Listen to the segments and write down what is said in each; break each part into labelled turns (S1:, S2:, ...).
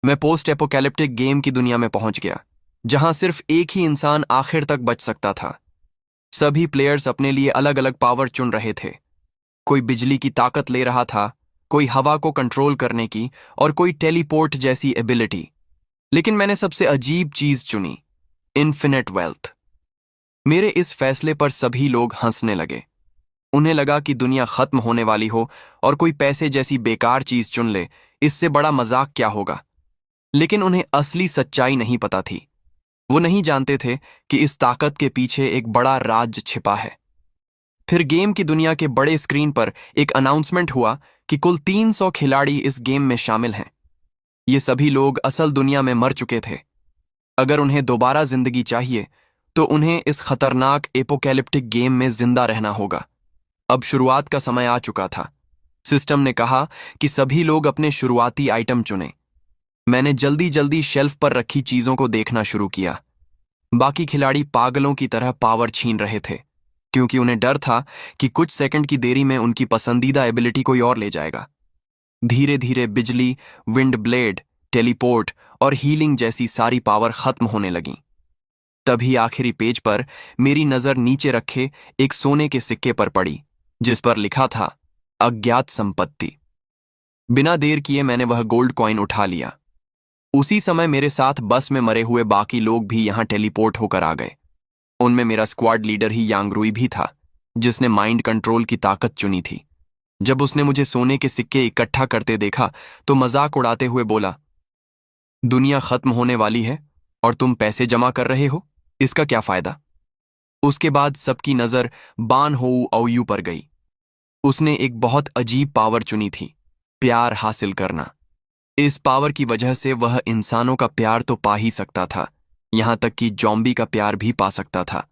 S1: मैं post apocalyptic game की दुनिया में पहुंच गया, जहां सिर्फ एक ही इंसान आखिर तक बच सकता था। सभी प्लेयर्स अपने लिए अलग अलग पावर चुन रहे थे। कोई बिजली की ताकत ले रहा था, कोई हवा को कंट्रोल करने की, और कोई टेलीपोर्ट जैसी एबिलिटी। लेकिन मैंने सबसे अजीब चीज चुनी, इन्फिनिट वेल्थ। मेरे इस फैसले पर सभी लोग हंसने लगे। उन्हें लगा कि दुनिया खत्म होने वाली हो और कोई पैसे जैसी बेकार चीज चुन ले, इससे बड़ा मजाक क्या होगा। लेकिन उन्हें असली सच्चाई नहीं पता थी। वो नहीं जानते थे कि इस ताकत के पीछे एक बड़ा राज छिपा है। फिर गेम की दुनिया के बड़े स्क्रीन पर एक अनाउंसमेंट हुआ कि कुल 300 खिलाड़ी इस गेम में शामिल हैं। ये सभी लोग असल दुनिया में मर चुके थे। अगर उन्हें दोबारा जिंदगी चाहिए तो उन्हें इस खतरनाक एपोकैलिप्टिक गेम में जिंदा रहना होगा। अब शुरुआत का समय आ चुका था। सिस्टम ने कहा कि सभी लोग अपने शुरुआती आइटम चुनें। मैंने जल्दी जल्दी शेल्फ पर रखी चीजों को देखना शुरू किया। बाकी खिलाड़ी पागलों की तरह पावर छीन रहे थे, क्योंकि उन्हें डर था कि कुछ सेकंड की देरी में उनकी पसंदीदा एबिलिटी कोई और ले जाएगा। धीरे धीरे बिजली, विंड ब्लेड, टेलीपोर्ट और हीलिंग जैसी सारी पावर खत्म होने लगी। तभी आखिरी पेज पर मेरी नजर नीचे रखे एक सोने के सिक्के पर पड़ी, जिस पर लिखा था अज्ञात संपत्ति। बिना देर किए मैंने वह गोल्ड कॉइन उठा लिया। उसी समय मेरे साथ बस में मरे हुए बाकी लोग भी यहां टेलीपोर्ट होकर आ गए। उनमें मेरा स्क्वाड लीडर ही यांगरुई भी था, जिसने माइंड कंट्रोल की ताकत चुनी थी। जब उसने मुझे सोने के सिक्के इकट्ठा करते देखा तो मजाक उड़ाते हुए बोला, दुनिया खत्म होने वाली है और तुम पैसे जमा कर रहे हो, इसका क्या फायदा। उसके बाद सबकी नजर बान होऊ औयू पर गई। उसने एक बहुत अजीब पावर चुनी थी, प्यार हासिल करना। इस पावर की वजह से वह इंसानों का प्यार तो पा ही सकता था, यहां तक कि जॉम्बी का प्यार भी पा सकता था।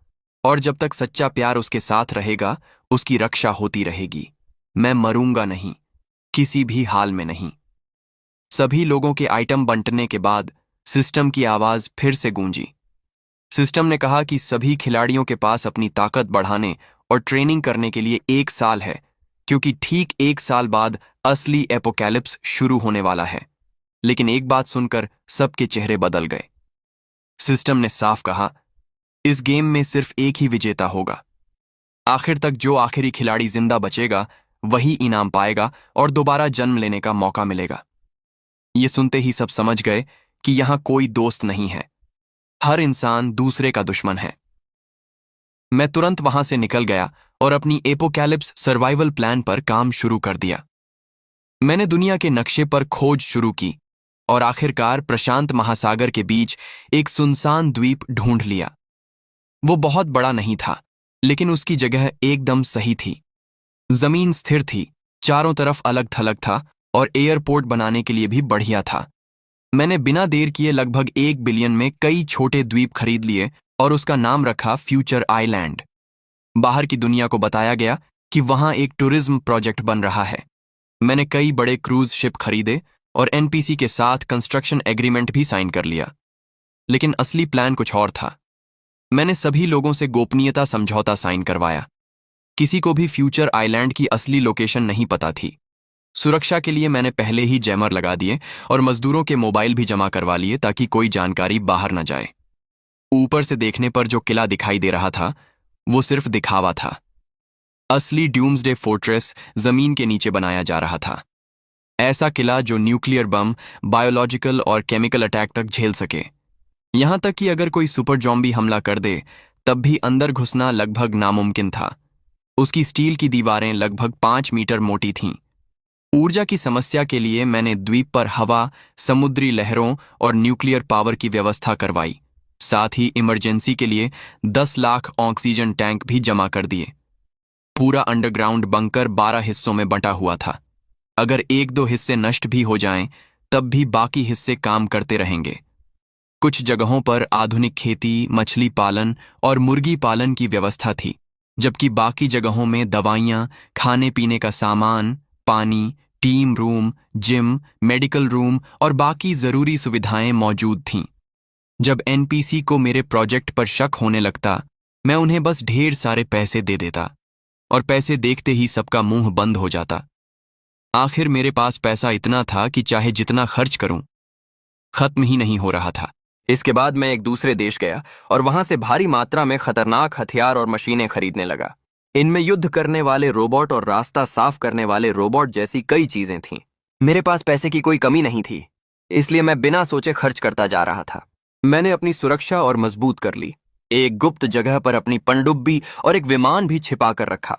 S1: और जब तक सच्चा प्यार उसके साथ रहेगा, उसकी रक्षा होती रहेगी। मैं मरूंगा नहीं, किसी भी हाल में नहीं। सभी लोगों के आइटम बंटने के बाद सिस्टम की आवाज फिर से गूंजी। सिस्टम ने कहा कि सभी खिलाड़ियों के पास अपनी ताकत बढ़ाने और ट्रेनिंग करने के लिए 1 साल है, क्योंकि ठीक 1 साल बाद असली एपोकैलिप्स शुरू होने वाला है। लेकिन एक बात सुनकर सबके चेहरे बदल गए। सिस्टम ने साफ कहा, इस गेम में सिर्फ एक ही विजेता होगा। आखिर तक जो आखिरी खिलाड़ी जिंदा बचेगा वही इनाम पाएगा और दोबारा जन्म लेने का मौका मिलेगा। ये सुनते ही सब समझ गए कि यहां कोई दोस्त नहीं है, हर इंसान दूसरे का दुश्मन है। मैं तुरंत वहां से निकल गया और अपनी एपोकैलिप्स सर्वाइवल प्लान पर काम शुरू कर दिया। मैंने दुनिया के नक्शे पर खोज शुरू की और आखिरकार प्रशांत महासागर के बीच एक सुनसान द्वीप ढूंढ लिया। वो बहुत बड़ा नहीं था, लेकिन उसकी जगह एकदम सही थी। जमीन स्थिर थी, चारों तरफ अलग थलग था और एयरपोर्ट बनाने के लिए भी बढ़िया था। मैंने बिना देर किए लगभग 1 बिलियन में कई छोटे द्वीप खरीद लिए और उसका नाम रखा फ्यूचर आइलैंड। बाहर की दुनिया को बताया गया कि वहां एक टूरिज्म प्रोजेक्ट बन रहा है। मैंने कई बड़े क्रूज शिप खरीदे और एनपीसी के साथ कंस्ट्रक्शन एग्रीमेंट भी साइन कर लिया। लेकिन असली प्लान कुछ और था। मैंने सभी लोगों से गोपनीयता समझौता साइन करवाया। किसी को भी फ्यूचर आइलैंड की असली लोकेशन नहीं पता थी। सुरक्षा के लिए मैंने पहले ही जैमर लगा दिए और मजदूरों के मोबाइल भी जमा करवा लिए ताकि कोई जानकारी बाहर न जाए। ऊपर से देखने पर जो किला दिखाई दे रहा था वो सिर्फ दिखावा था। असली ड्यूम्सडे फोर्ट्रेस जमीन के नीचे बनाया जा रहा था। ऐसा किला जो न्यूक्लियर बम, बायोलॉजिकल और केमिकल अटैक तक झेल सके। यहां तक कि अगर कोई सुपर जॉम्बी हमला कर दे तब भी अंदर घुसना लगभग नामुमकिन था। उसकी स्टील की दीवारें लगभग 5 मीटर मोटी थीं। ऊर्जा की समस्या के लिए मैंने द्वीप पर हवा, समुद्री लहरों और न्यूक्लियर पावर की व्यवस्था करवाई। साथ ही इमरजेंसी के लिए 10 लाख ऑक्सीजन टैंक भी जमा कर दिए। पूरा अंडरग्राउंड बंकर 12 हिस्सों में बंटा हुआ था। अगर 1-2 हिस्से नष्ट भी हो जाएं, तब भी बाकी हिस्से काम करते रहेंगे। कुछ जगहों पर आधुनिक खेती, मछली पालन और मुर्गी पालन की व्यवस्था थी, जबकि बाकी जगहों में दवाइयाँ, खाने पीने का सामान, पानी, team room, gym, medical room और बाकी जरूरी सुविधाएं मौजूद थीं। जब एनपीसी को मेरे प्रोजेक्ट पर शक होने लगता, मैं उन्हें बस ढेर सारे पैसे दे देता और पैसे देखते ही सबका मुंह बंद हो जाता। आखिर मेरे पास पैसा इतना था कि चाहे जितना खर्च करूं, खत्म ही नहीं हो रहा था। इसके बाद मैं एक दूसरे देश गया और वहां से भारी मात्रा में खतरनाक हथियार और मशीनें खरीदने लगा। इनमें युद्ध करने वाले रोबोट और रास्ता साफ करने वाले रोबोट जैसी कई चीजें थीं। मेरे पास पैसे की कोई कमी नहीं थी, इसलिए मैं बिना सोचे खर्च करता जा रहा था। मैंने अपनी सुरक्षा और मजबूत कर ली। एक गुप्त जगह पर अपनी पनडुब्बी और एक विमान भी छिपा कर रखा।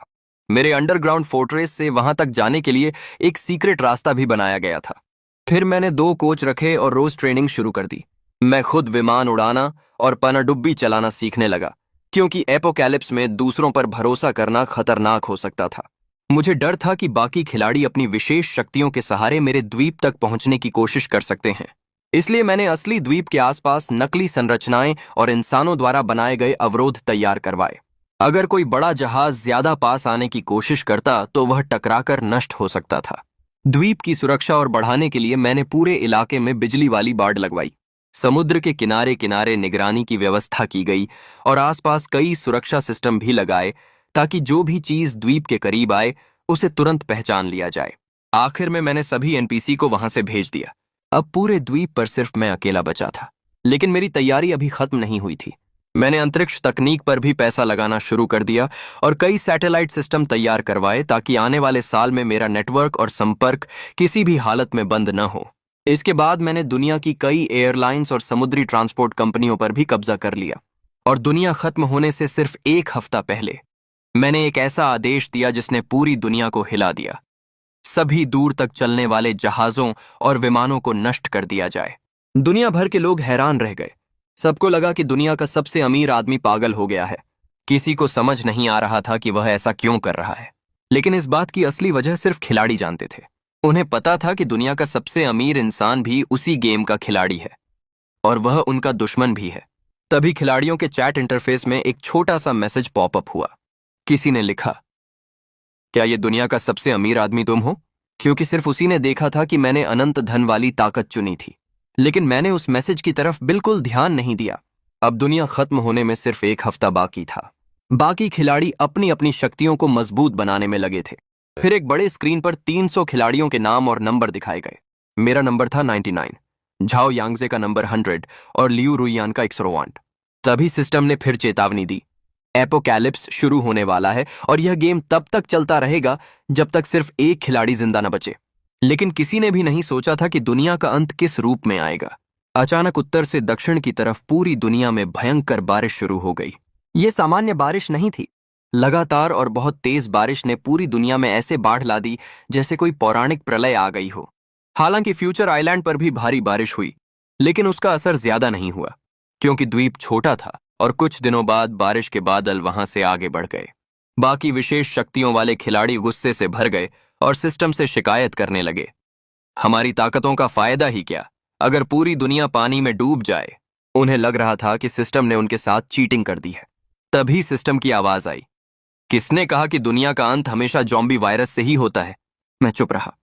S1: मेरे अंडरग्राउंड फोर्ट्रेस से वहां तक जाने के लिए एक सीक्रेट रास्ता भी बनाया गया था। फिर मैंने 2 कोच रखे और रोज ट्रेनिंग शुरू कर दी। मैं खुद विमान उड़ाना और पनडुब्बी चलाना सीखने लगा, क्योंकि एपोकैलिप्स में दूसरों पर भरोसा करना खतरनाक हो सकता था। मुझे डर था कि बाकी खिलाड़ी अपनी विशेष शक्तियों के सहारे मेरे द्वीप तक पहुंचने की कोशिश कर सकते हैं। इसलिए मैंने असली द्वीप के आसपास नकली संरचनाएं और इंसानों द्वारा बनाए गए अवरोध तैयार करवाए। अगर कोई बड़ा जहाज ज्यादा पास आने की कोशिश करता तो वह टकराकर नष्ट हो सकता था। द्वीप की सुरक्षा और बढ़ाने के लिए मैंने पूरे इलाके में बिजली वाली बाड़ लगवाई। समुद्र के किनारे किनारे निगरानी की व्यवस्था की गई और आसपास कई सुरक्षा सिस्टम भी लगाए, ताकि जो भी चीज द्वीप के करीब आए उसे तुरंत पहचान लिया जाए। आखिर में मैंने सभी एनपीसी को वहां से भेज दिया। अब पूरे द्वीप पर सिर्फ मैं अकेला बचा था। लेकिन मेरी तैयारी अभी खत्म नहीं हुई थी। मैंने अंतरिक्ष तकनीक पर भी पैसा लगाना शुरू कर दिया और कई सैटेलाइट सिस्टम तैयार करवाए, ताकि आने वाले साल में मेरा नेटवर्क और संपर्क किसी भी हालत में बंद न हो। इसके बाद मैंने दुनिया की कई एयरलाइंस और समुद्री ट्रांसपोर्ट कंपनियों पर भी कब्जा कर लिया। और दुनिया खत्म होने से सिर्फ 1 हफ्ता पहले मैंने एक ऐसा आदेश दिया जिसने पूरी दुनिया को हिला दिया। सभी दूर तक चलने वाले जहाजों और विमानों को नष्ट कर दिया जाए। दुनिया भर के लोग हैरान रह गए। सबको लगा कि दुनिया का सबसे अमीर आदमी पागल हो गया है। किसी को समझ नहीं आ रहा था कि वह ऐसा क्यों कर रहा है। लेकिन इस बात की असली वजह सिर्फ खिलाड़ी जानते थे। उन्हें पता था कि दुनिया का सबसे अमीर इंसान भी उसी गेम का खिलाड़ी है और वह उनका दुश्मन भी है। तभी खिलाड़ियों के चैट इंटरफेस में एक छोटा सा मैसेज पॉपअप हुआ। किसी ने लिखा, क्या ये दुनिया का सबसे अमीर आदमी तुम हो? क्योंकि सिर्फ उसी ने देखा था कि मैंने अनंत धन वाली ताकत चुनी थी। लेकिन मैंने उस मैसेज की तरफ बिल्कुल ध्यान नहीं दिया। अब दुनिया खत्म होने में सिर्फ 1 हफ्ता बाकी था। बाकी खिलाड़ी अपनी अपनी शक्तियों को मजबूत बनाने में लगे थे। फिर एक बड़े स्क्रीन पर 300 खिलाड़ियों के नाम और नंबर दिखाए गए। मेरा नंबर था 99, झाओ यांगजे का नंबर 100 और लियू रुइयान का 108। तभी सिस्टम ने फिर चेतावनी दी, एपोकैलिप्स शुरू होने वाला है और यह गेम तब तक चलता रहेगा जब तक सिर्फ एक खिलाड़ी जिंदा न बचे। लेकिन किसी ने भी नहीं सोचा था कि दुनिया का अंत किस रूप में आएगा। अचानक उत्तर से दक्षिण की तरफ पूरी दुनिया में भयंकर बारिश शुरू हो गई। ये सामान्य बारिश नहीं थी। लगातार और बहुत तेज बारिश ने पूरी दुनिया में ऐसे बाढ़ ला दी जैसे कोई पौराणिक प्रलय आ गई हो। हालांकि फ्यूचर आइलैंड पर भी भारी बारिश हुई, लेकिन उसका असर ज्यादा नहीं हुआ, क्योंकि द्वीप छोटा था और कुछ दिनों बाद बारिश के बादल वहां से आगे बढ़ गए। बाकी विशेष शक्तियों वाले खिलाड़ी गुस्से से भर गए और सिस्टम से शिकायत करने लगे, हमारी ताकतों का फायदा ही क्या अगर पूरी दुनिया पानी में डूब जाए। उन्हें लग रहा था कि सिस्टम ने उनके साथ चीटिंग कर दी है। तभी सिस्टम की आवाज आई, किसने कहा कि दुनिया का अंत हमेशा ज़ॉम्बी वायरस से ही होता है? मैं चुप रहा,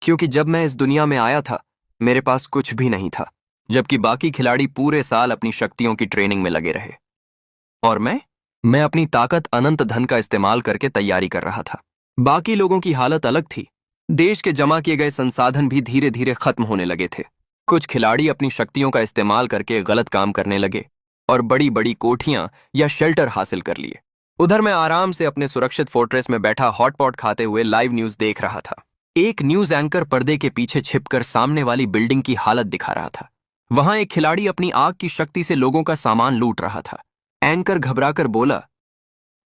S1: क्योंकि जब मैं इस दुनिया में आया था मेरे पास कुछ भी नहीं था, जबकि बाकी खिलाड़ी पूरे साल अपनी शक्तियों की ट्रेनिंग में लगे रहे। और मैं अपनी ताकत अनंत धन का इस्तेमाल करके तैयारी कर रहा था। बाकी लोगों की हालत अलग थी। देश के जमा किए गए संसाधन भी धीरे धीरे खत्म होने लगे थे। कुछ खिलाड़ी अपनी शक्तियों का इस्तेमाल करके गलत काम करने लगे और बड़ी बड़ी कोठियां या शेल्टर हासिल कर लिए। उधर मैं आराम से अपने सुरक्षित फोर्ट्रेस में बैठा हॉटपॉट खाते हुए लाइव न्यूज देख रहा था। एक न्यूज एंकर पर्दे के पीछे छिपकर सामने वाली बिल्डिंग की हालत दिखा रहा था। वहां एक खिलाड़ी अपनी आग की शक्ति से लोगों का सामान लूट रहा था। एंकर घबराकर बोला,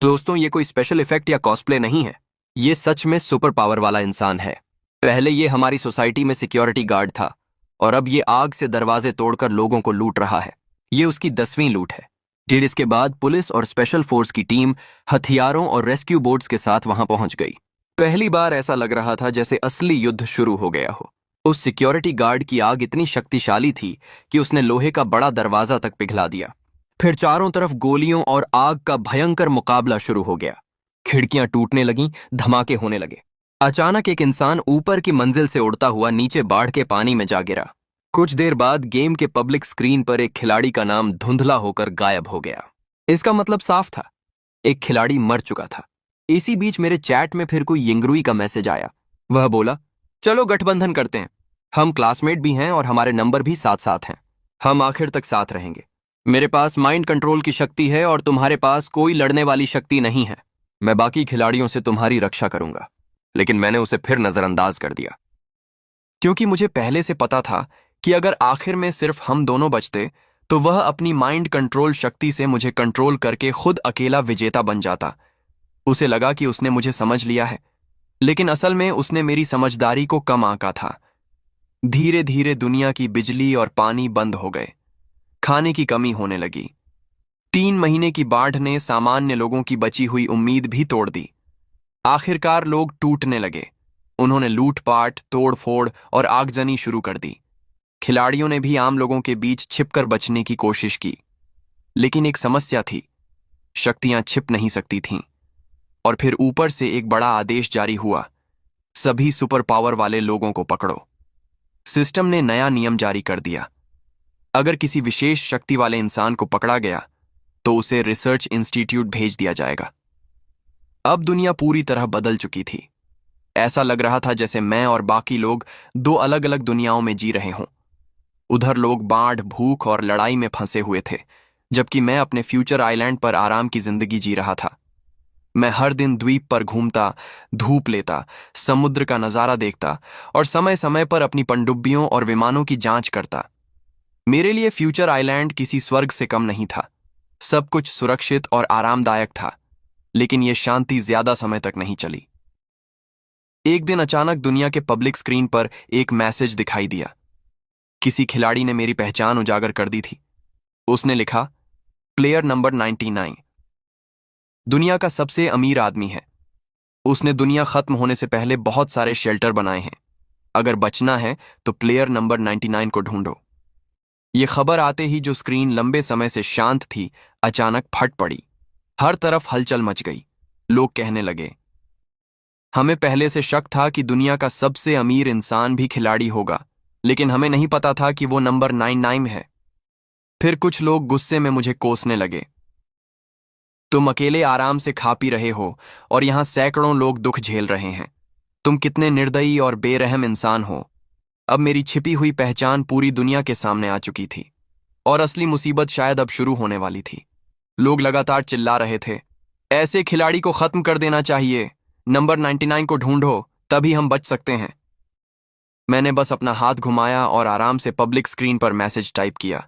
S1: दोस्तों ये कोई स्पेशल इफेक्ट या कॉस्प्ले नहीं है, ये सच में सुपर पावर वाला इंसान है। पहले ये हमारी सोसाइटी में सिक्योरिटी गार्ड था और अब ये आग से दरवाजे तोड़कर लोगों को लूट रहा है। ये उसकी 10वीं लूट है। फिर इसके बाद पुलिस और स्पेशल फोर्स की टीम हथियारों और रेस्क्यू बोट्स के साथ वहां पहुंच गई। पहली बार ऐसा लग रहा था जैसे असली युद्ध शुरू हो गया हो। उस सिक्योरिटी गार्ड की आग इतनी शक्तिशाली थी कि उसने लोहे का बड़ा दरवाजा तक पिघला दिया। फिर चारों तरफ गोलियों और आग का भयंकर मुकाबला शुरू हो गया। खिड़कियां टूटने लगीं, धमाके होने लगे। अचानक एक इंसान ऊपर की मंजिल से उड़ता हुआ नीचे बाढ़ के पानी में जा गिरा। कुछ देर बाद गेम के पब्लिक स्क्रीन पर एक खिलाड़ी का नाम धुंधला होकर गायब हो गया। इसका मतलब साफ था, एक खिलाड़ी मर चुका था। इसी बीच मेरे चैट में फिर कोई यिंगरुई का मैसेज आया। वह बोला, चलो गठबंधन करते हैं, हम क्लासमेट भी हैं और हमारे नंबर भी साथ साथ हैं। हम आखिर तक साथ रहेंगे। मेरे पास माइंड कंट्रोल की शक्ति है और तुम्हारे पास कोई लड़ने वाली शक्ति नहीं है। मैं बाकी खिलाड़ियों से तुम्हारी रक्षा करूंगा। लेकिन मैंने उसे फिर नजरअंदाज कर दिया, क्योंकि मुझे पहले से पता था कि अगर आखिर में सिर्फ हम दोनों बचते तो वह अपनी माइंड कंट्रोल शक्ति से मुझे कंट्रोल करके खुद अकेला विजेता बन जाता। उसे लगा कि उसने मुझे समझ लिया है, लेकिन असल में उसने मेरी समझदारी को कम आंका था। धीरे धीरे दुनिया की बिजली और पानी बंद हो गए। खाने की कमी होने लगी। 3 महीने की बाढ़ ने सामान्य लोगों की बची हुई उम्मीद भी तोड़ दी। आखिरकार लोग टूटने लगे। उन्होंने लूटपाट, तोड़फोड़ और आगजनी शुरू कर दी। खिलाड़ियों ने भी आम लोगों के बीच छिपकर बचने की कोशिश की। लेकिन एक समस्या थी, शक्तियां छिप नहीं सकती थीं। और फिर ऊपर से एक बड़ा आदेश जारी हुआ, सभी सुपर पावर वाले लोगों को पकड़ो। सिस्टम ने नया नियम जारी कर दिया, अगर किसी विशेष शक्ति वाले इंसान को पकड़ा गया तो उसे रिसर्च इंस्टीट्यूट भेज दिया जाएगा। अब दुनिया पूरी तरह बदल चुकी थी। ऐसा लग रहा था जैसे मैं और बाकी लोग 2 अलग-अलग दुनियाओं में जी रहे हों। उधर लोग बाढ़, भूख और लड़ाई में फंसे हुए थे, जबकि मैं अपने फ्यूचर आइलैंड पर आराम की जिंदगी जी रहा था। मैं हर दिन द्वीप पर घूमता, धूप लेता, समुद्र का नजारा देखता और समय समय पर अपनी पनडुब्बियों और विमानों की जांच करता। मेरे लिए फ्यूचर आइलैंड किसी स्वर्ग से कम नहीं था। सब कुछ सुरक्षित और आरामदायक था, लेकिन यह शांति ज्यादा समय तक नहीं चली। एक दिन अचानक दुनिया के पब्लिक स्क्रीन पर एक मैसेज दिखाई दिया। किसी खिलाड़ी ने मेरी पहचान उजागर कर दी थी। उसने लिखा, प्लेयर नंबर 99 दुनिया का सबसे अमीर आदमी है। उसने दुनिया खत्म होने से पहले बहुत सारे शेल्टर बनाए हैं। अगर बचना है तो प्लेयर नंबर 99 को ढूंढो। ये खबर आते ही जो स्क्रीन लंबे समय से शांत थी, अचानक फट पड़ी। हर तरफ हलचल मच गई। लोग कहने लगे, हमें पहले से शक था कि दुनिया का सबसे अमीर इंसान भी खिलाड़ी होगा, लेकिन हमें नहीं पता था कि वो नंबर 99 है। फिर कुछ लोग गुस्से में मुझे कोसने लगे, तुम अकेले आराम से खा पी रहे हो और यहां सैकड़ों लोग दुख झेल रहे हैं। तुम कितने निर्दयी और बेरहम इंसान हो। अब मेरी छिपी हुई पहचान पूरी दुनिया के सामने आ चुकी थी और असली मुसीबत शायद अब शुरू होने वाली थी। लोग लगातार चिल्ला रहे थे, ऐसे खिलाड़ी को खत्म कर देना चाहिए, नंबर 99 को ढूंढो, तभी हम बच सकते हैं। मैंने बस अपना हाथ घुमाया और आराम से पब्लिक स्क्रीन पर मैसेज टाइप किया,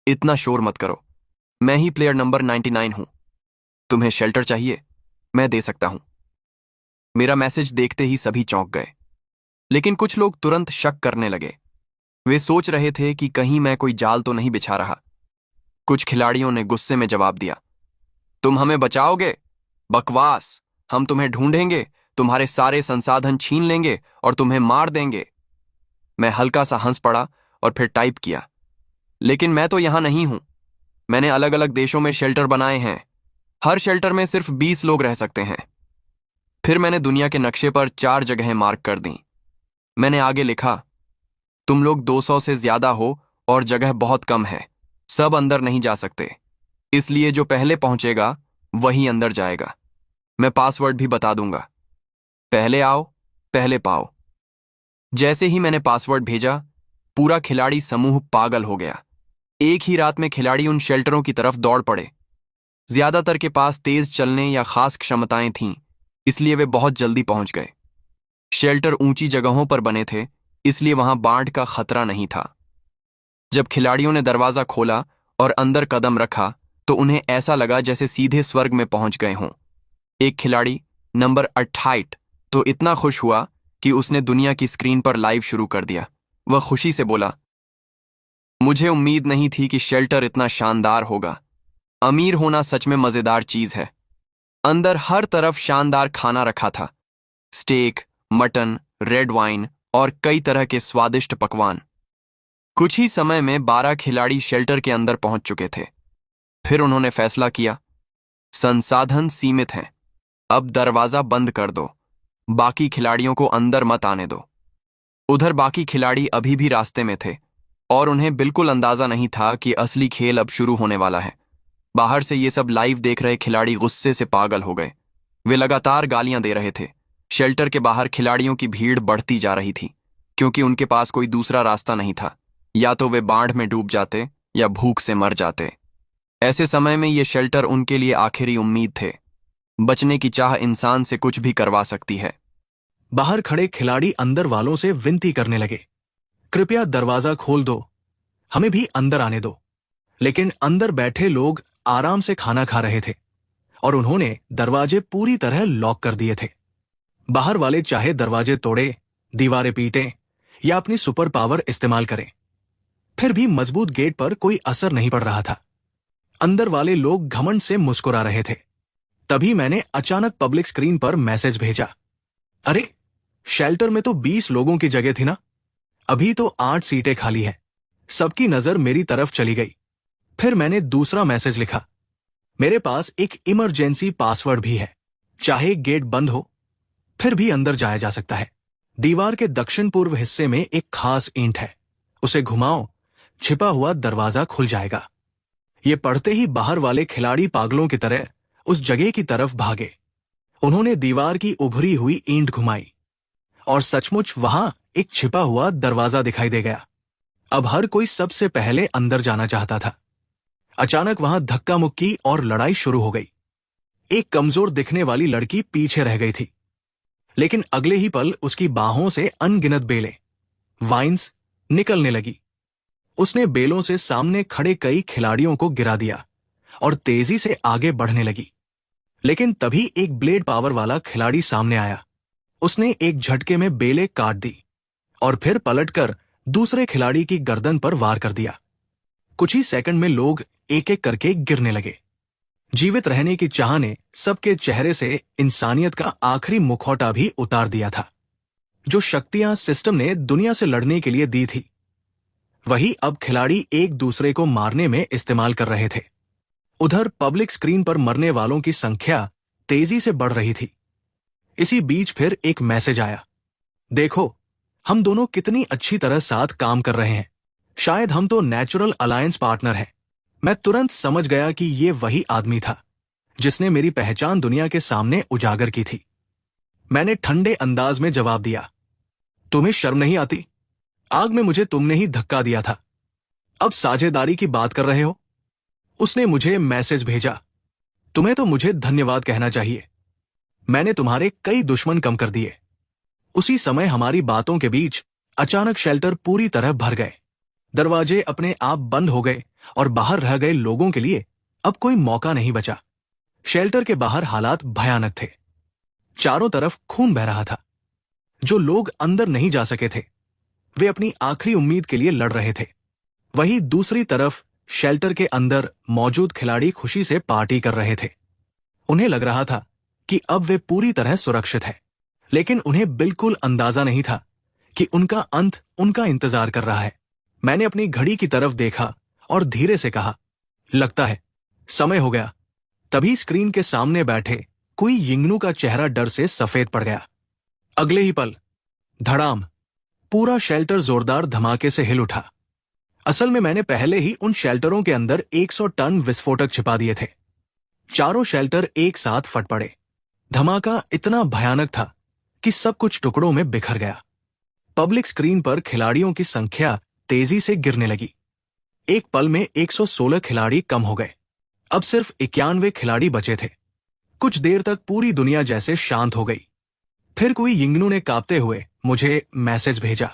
S1: इतना शोर मत करो, मैं ही प्लेयर नंबर 99 हूं। तुम्हें शेल्टर चाहिए? मैं दे सकता हूं। मेरा मैसेज देखते ही सभी चौंक गए, लेकिन कुछ लोग तुरंत शक करने लगे। वे सोच रहे थे कि कहीं मैं कोई जाल तो नहीं बिछा रहा। कुछ खिलाड़ियों ने गुस्से में जवाब दिया, तुम हमें बचाओगे? बकवास, हम तुम्हें ढूंढेंगे, तुम्हारे सारे संसाधन छीन लेंगे और तुम्हें मार देंगे। मैं हल्का सा हंस पड़ा और फिर टाइप किया, लेकिन मैं तो यहां नहीं हूं। मैंने अलग अलग देशों में शेल्टर बनाए हैं। हर शेल्टर में सिर्फ 20 लोग रह सकते हैं। फिर मैंने दुनिया के नक्शे पर 4 जगहें मार्क कर दी। मैंने आगे लिखा, तुम लोग 200 से ज्यादा हो और जगह बहुत कम है, सब अंदर नहीं जा सकते, इसलिए जो पहले पहुंचेगा वही अंदर जाएगा। मैं पासवर्ड भी बता दूंगा, पहले आओ पहले पाओ। जैसे ही मैंने पासवर्ड भेजा, पूरा खिलाड़ी समूह पागल हो गया। एक ही रात में खिलाड़ी उन शेल्टरों की तरफ दौड़ पड़े। ज्यादातर के पास तेज चलने या खास क्षमताएं थीं, इसलिए वे बहुत जल्दी पहुंच गए। शेल्टर ऊंची जगहों पर बने थे, इसलिए वहां बाढ़ का खतरा नहीं था। जब खिलाड़ियों ने दरवाजा खोला और अंदर कदम रखा तो उन्हें ऐसा लगा जैसे सीधे स्वर्ग में पहुंच गए हों। एक खिलाड़ी नंबर 28 तो इतना खुश हुआ कि उसने दुनिया की स्क्रीन पर लाइव शुरू कर दिया। वह खुशी से बोला, मुझे उम्मीद नहीं थी कि शेल्टर इतना शानदार होगा। अमीर होना सच में मजेदार चीज है। अंदर हर तरफ शानदार खाना रखा था, स्टेक, मटन, रेड वाइन और कई तरह के स्वादिष्ट पकवान। कुछ ही समय में 12 खिलाड़ी शेल्टर के अंदर पहुंच चुके थे। फिर उन्होंने फैसला किया, संसाधन सीमित हैं, अब दरवाजा बंद कर दो, बाकी खिलाड़ियों को अंदर मत आने दो। उधर बाकी खिलाड़ी अभी भी रास्ते में थे और उन्हें बिल्कुल अंदाजा नहीं था कि असली खेल अब शुरू होने वाला है। बाहर से ये सब लाइव देख रहे खिलाड़ी गुस्से से पागल हो गए। वे लगातार गालियां दे रहे थे। शेल्टर के बाहर खिलाड़ियों की भीड़ बढ़ती जा रही थी। क्योंकि उनके पास कोई दूसरा रास्ता नहीं था। या तो वे बाढ़ में डूब जाते या भूख से मर जाते। ऐसे समय में ये शेल्टर उनके लिए आखिरी उम्मीद थे। बचने की चाह इंसान से कुछ भी करवा सकती है।
S2: बाहर खड़े खिलाड़ी अंदर वालों से विनती करने लगे, कृपया दरवाजा खोल दो, हमें भी अंदर आने दो। लेकिन अंदर बैठे लोग आराम से खाना खा रहे थे और उन्होंने दरवाजे पूरी तरह लॉक कर दिए थे। बाहर वाले चाहे दरवाजे तोड़े, दीवारें पीटें या अपनी सुपर पावर इस्तेमाल करें, फिर भी मजबूत गेट पर कोई असर नहीं पड़ रहा था। अंदर वाले लोग घमंड से मुस्कुरा रहे थे। तभी मैंने अचानक पब्लिक स्क्रीन पर मैसेज भेजा, अरे शेल्टर में तो 20 लोगों की जगह थी ना, अभी तो 8 सीटें खाली हैं। सबकी नजर मेरी तरफ चली गई। फिर मैंने दूसरा मैसेज लिखा, मेरे पास एक इमरजेंसी पासवर्ड भी है, चाहे गेट बंद हो फिर भी अंदर जाया जा सकता है। दीवार के दक्षिण पूर्व हिस्से में एक खास ईंट है, उसे घुमाओ, छिपा हुआ दरवाजा खुल जाएगा। ये पढ़ते ही बाहर वाले खिलाड़ी पागलों की तरह उस जगह की तरफ भागे। उन्होंने दीवार की उभरी हुई ईंट घुमाई और सचमुच वहां एक छिपा हुआ दरवाजा दिखाई दे गया। अब हर कोई सबसे पहले अंदर जाना चाहता था। अचानक वहां धक्का मुक्की और लड़ाई शुरू हो गई। एक कमजोर दिखने वाली लड़की पीछे रह गई थी, लेकिन अगले ही पल उसकी बाहों से अनगिनत बेलें, वाइन्स निकलने लगी। उसने बेलों से सामने खड़े कई खिलाड़ियों को गिरा दिया और तेजी से आगे बढ़ने लगी। लेकिन तभी एक ब्लेड पावर वाला खिलाड़ी सामने आया। उसने एक झटके में बेलें काट दी और फिर पलटकर दूसरे खिलाड़ी की गर्दन पर वार कर दिया। कुछ ही सेकंड में लोग एक एक करके गिरने लगे। जीवित रहने की चाह ने सबके चेहरे से इंसानियत का आखिरी मुखौटा भी उतार दिया था। जो शक्तियां सिस्टम ने दुनिया से लड़ने के लिए दी थी, वही अब खिलाड़ी एक दूसरे को मारने में इस्तेमाल कर रहे थे। उधर पब्लिक स्क्रीन पर मरने वालों की संख्या तेजी से बढ़ रही थी। इसी बीच फिर एक मैसेज आया, देखो हम दोनों कितनी अच्छी तरह साथ काम कर रहे हैं, शायद हम तो नेचुरल अलायंस पार्टनर हैं। मैं तुरंत समझ गया कि ये वही आदमी था जिसने मेरी पहचान दुनिया के सामने उजागर की थी। मैंने ठंडे अंदाज में जवाब दिया, तुम्हें शर्म नहीं आती? आग में मुझे तुमने ही धक्का दिया था, अब साझेदारी की बात कर रहे हो? उसने मुझे मैसेज भेजा, तुम्हें तो मुझे धन्यवाद कहना चाहिए, मैंने तुम्हारे कई दुश्मन कम कर दिए। उसी समय हमारी बातों के बीच अचानक शेल्टर पूरी तरह भर गए। दरवाजे अपने आप बंद हो गए और बाहर रह गए लोगों के लिए अब कोई मौका नहीं बचा। शेल्टर के बाहर हालात भयानक थे। चारों तरफ खून बह रहा था। जो लोग अंदर नहीं जा सके थे, वे अपनी आखिरी उम्मीद के लिए लड़ रहे थे। वहीं दूसरी तरफ शेल्टर के अंदर मौजूद खिलाड़ी खुशी से पार्टी कर रहे थे। उन्हें लग रहा था कि अब वे पूरी तरह सुरक्षित हैं, लेकिन उन्हें बिल्कुल अंदाजा नहीं था कि उनका अंत उनका इंतजार कर रहा है। मैंने अपनी घड़ी की तरफ देखा और धीरे से कहा, लगता है समय हो गया। तभी स्क्रीन के सामने बैठे कोई यिंगनू का चेहरा डर से सफेद पड़ गया। अगले ही पल धड़ाम, पूरा शेल्टर जोरदार धमाके से हिल उठा। असल में मैंने पहले ही उन शेल्टरों के अंदर 100 टन विस्फोटक छिपा दिए थे। चारों शेल्टर एक साथ फट पड़े। धमाका इतना भयानक था कि सब कुछ टुकड़ों में बिखर गया। पब्लिक स्क्रीन पर खिलाड़ियों की संख्या तेजी से गिरने लगी। एक पल में 116 खिलाड़ी कम हो गए। अब सिर्फ 91 खिलाड़ी बचे थे। कुछ देर तक पूरी दुनिया जैसे शांत हो गई। फिर कोई यिंगनू ने कांपते हुए मुझे मैसेज भेजा,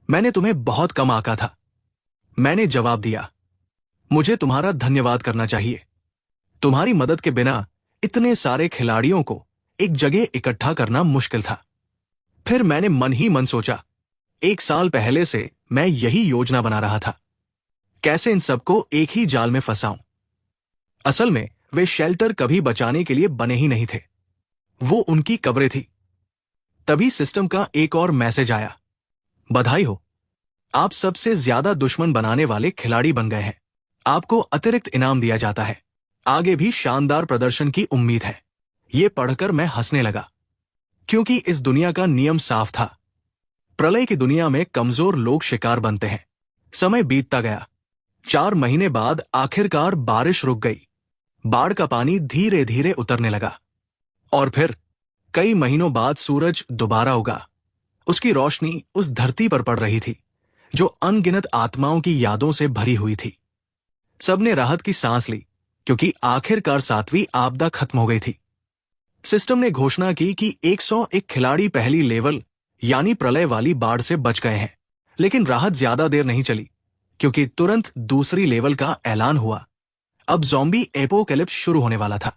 S2: मैंने तुम्हें बहुत कम आंका था। मैंने जवाब दिया, मुझे तुम्हारा धन्यवाद करना चाहिए। तुम्हारी मदद के बिना इतने सारे खिलाड़ियों को एक जगह इकट्ठा करना मुश्किल था। फिर मैंने मन ही मन सोचा, 1 साल पहले से मैं यही योजना बना रहा था, कैसे इन सबको एक ही जाल में फंसाऊं। असल में वे शेल्टर कभी बचाने के लिए बने ही नहीं थे, वो उनकी कब्रें थी। तभी सिस्टम का एक और मैसेज आया, बधाई हो, आप सबसे ज्यादा दुश्मन बनाने वाले खिलाड़ी बन गए हैं। आपको अतिरिक्त इनाम दिया जाता है। आगे भी शानदार प्रदर्शन की उम्मीद है। ये पढ़कर मैं हंसने लगा, क्योंकि इस दुनिया का नियम साफ था। प्रलय की दुनिया में कमजोर लोग शिकार बनते हैं। समय बीतता गया। 4 महीने बाद आखिरकार बारिश रुक गई। बाढ़ का पानी धीरे धीरे उतरने लगा और फिर कई महीनों बाद सूरज दोबारा उगा उसकी रोशनी उस धरती पर पड़ रही थी जो अनगिनत आत्माओं की यादों से भरी हुई थी। सबने राहत की सांस ली क्योंकि आखिरकार 7वीं आपदा खत्म हो गई थी। सिस्टम ने घोषणा की कि 101 खिलाड़ी पहली लेवल यानी प्रलय वाली बाढ़ से बच गए हैं। लेकिन राहत ज्यादा देर नहीं चली क्योंकि तुरंत दूसरी लेवल का ऐलान हुआ। अब ज़ॉम्बी एपोकैलिप्स शुरू होने वाला था।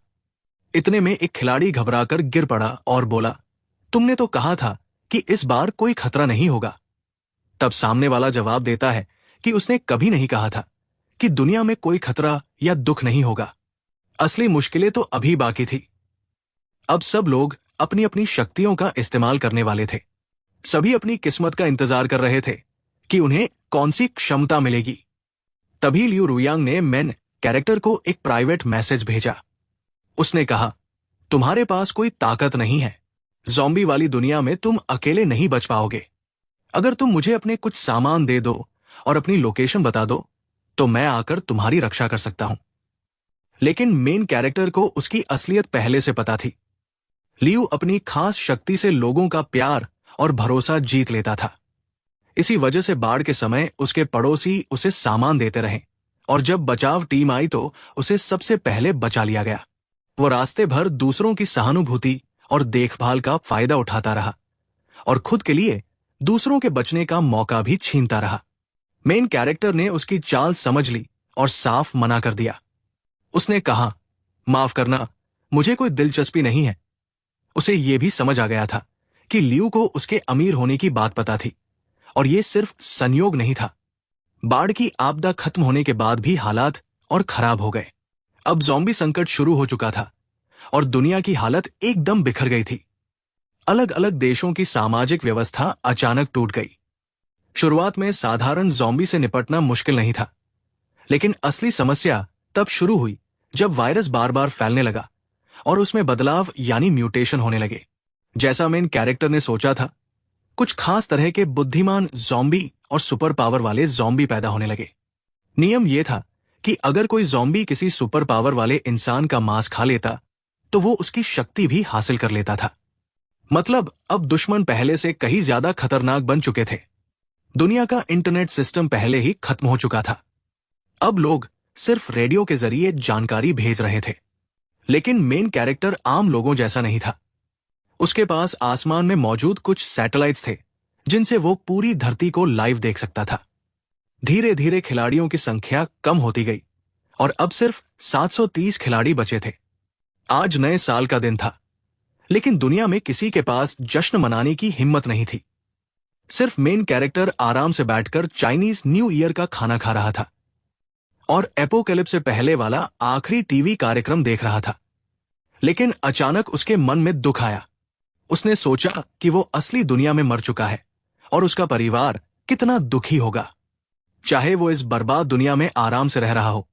S2: इतने में एक खिलाड़ी घबराकर गिर पड़ा और बोला, तुमने तो कहा था कि इस बार कोई खतरा नहीं होगा। तब सामने वाला जवाब देता है कि उसने कभी नहीं कहा था कि दुनिया में कोई खतरा या दुख नहीं होगा। असली मुश्किलें तो अभी बाकी थी। अब सब लोग अपनी अपनी शक्तियों का इस्तेमाल करने वाले थे। सभी अपनी किस्मत का इंतजार कर रहे थे कि उन्हें कौन सी क्षमता मिलेगी। तभी लियू रुयांग ने मेन कैरेक्टर को एक प्राइवेट मैसेज भेजा। उसने कहा, तुम्हारे पास कोई ताकत नहीं है। ज़ॉम्बी वाली दुनिया में तुम अकेले नहीं बच पाओगे। अगर तुम मुझे अपने कुछ सामान दे दो और अपनी लोकेशन बता दो तो मैं आकर तुम्हारी रक्षा कर सकता हूं। लेकिन मेन कैरेक्टर को उसकी असलियत पहले से पता थी। लियू अपनी खास शक्ति से लोगों का प्यार और भरोसा जीत लेता था। इसी वजह से बाढ़ के समय उसके पड़ोसी उसे सामान देते रहे और जब बचाव टीम आई तो उसे सबसे पहले बचा लिया गया। वो रास्ते भर दूसरों की सहानुभूति और देखभाल का फायदा उठाता रहा और खुद के लिए दूसरों के बचने का मौका भी छीनता रहा। मेन कैरेक्टर ने उसकी चाल समझ ली और साफ मना कर दिया। उसने कहा, माफ करना, मुझे कोई दिलचस्पी नहीं है। उसे यह भी समझ आ गया था कि लियू को उसके अमीर होने की बात पता थी और यह सिर्फ संयोग नहीं था। बाढ़ की आपदा खत्म होने के बाद भी हालात और खराब हो गए। अब ज़ॉम्बी संकट शुरू हो चुका था और दुनिया की हालत एकदम बिखर गई थी। अलग अलग देशों की सामाजिक व्यवस्था अचानक टूट गई। शुरुआत में साधारण ज़ॉम्बी से निपटना मुश्किल नहीं था, लेकिन असली समस्या तब शुरू हुई जब वायरस बार बार फैलने लगा और उसमें बदलाव यानी म्यूटेशन होने लगे। जैसा मेन कैरेक्टर ने सोचा था, कुछ खास तरह के बुद्धिमान ज़ॉम्बी और सुपर पावर वाले ज़ॉम्बी पैदा होने लगे। नियम यह था कि अगर कोई ज़ॉम्बी किसी सुपर पावर वाले इंसान का मांस खा लेता तो वो उसकी शक्ति भी हासिल कर लेता था। मतलब अब दुश्मन पहले से कहीं ज्यादा खतरनाक बन चुके थे। दुनिया का इंटरनेट सिस्टम पहले ही खत्म हो चुका था। अब लोग सिर्फ रेडियो के जरिए जानकारी भेज रहे थे। लेकिन मेन कैरेक्टर आम लोगों जैसा नहीं था। उसके पास आसमान में मौजूद कुछ सैटेलाइट्स थे जिनसे वो पूरी धरती को लाइव देख सकता था। धीरे धीरे खिलाड़ियों की संख्या कम होती गई और अब सिर्फ 730 खिलाड़ी बचे थे। आज नए साल का दिन था, लेकिन दुनिया में किसी के पास जश्न मनाने की हिम्मत नहीं थी। सिर्फ मेन कैरेक्टर आराम से बैठकर चाइनीज न्यू ईयर का खाना खा रहा था और एपोकैलिप्स से पहले वाला आखिरी टीवी कार्यक्रम देख रहा था। लेकिन अचानक उसके मन में दुख आया। उसने सोचा कि वो असली दुनिया में मर चुका है और उसका परिवार कितना दुखी होगा। चाहे वो इस बर्बाद दुनिया में आराम से रह रहा हो,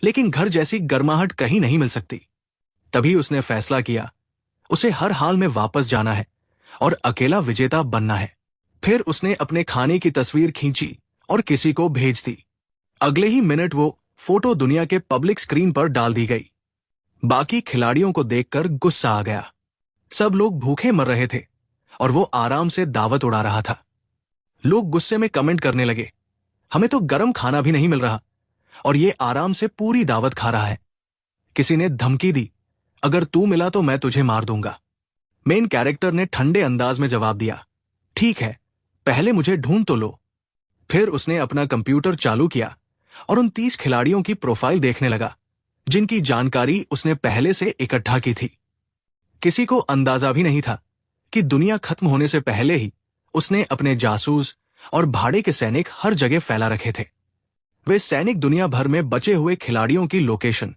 S2: लेकिन घर जैसी गर्माहट कहीं नहीं मिल सकती। तभी उसने फैसला किया, उसे हर हाल में वापस जाना है और अकेला विजेता बनना है। फिर उसने अपने खाने की तस्वीर खींची और किसी को भेज दी। अगले ही मिनट वो फोटो दुनिया के पब्लिक स्क्रीन पर डाल दी गई। बाकी खिलाड़ियों को देखकर गुस्सा आ गया। सब लोग भूखे मर रहे थे और वो आराम से दावत उड़ा रहा था। लोग गुस्से में कमेंट करने लगे, हमें तो गर्म खाना भी नहीं मिल रहा और ये आराम से पूरी दावत खा रहा है। किसी ने धमकी दी, अगर तू मिला तो मैं तुझे मार दूंगा। मेन कैरेक्टर ने ठंडे अंदाज में जवाब दिया, ठीक है, पहले मुझे ढूंढ तो लो। फिर उसने अपना कंप्यूटर चालू किया और उन 30 खिलाड़ियों की प्रोफाइल देखने लगा जिनकी जानकारी उसने पहले से इकट्ठा की थी। किसी को अंदाजा भी नहीं था कि दुनिया खत्म होने से पहले ही उसने अपने जासूस और भाड़े के सैनिक हर जगह फैला रखे थे। वे सैनिक दुनिया भर में बचे हुए खिलाड़ियों की लोकेशन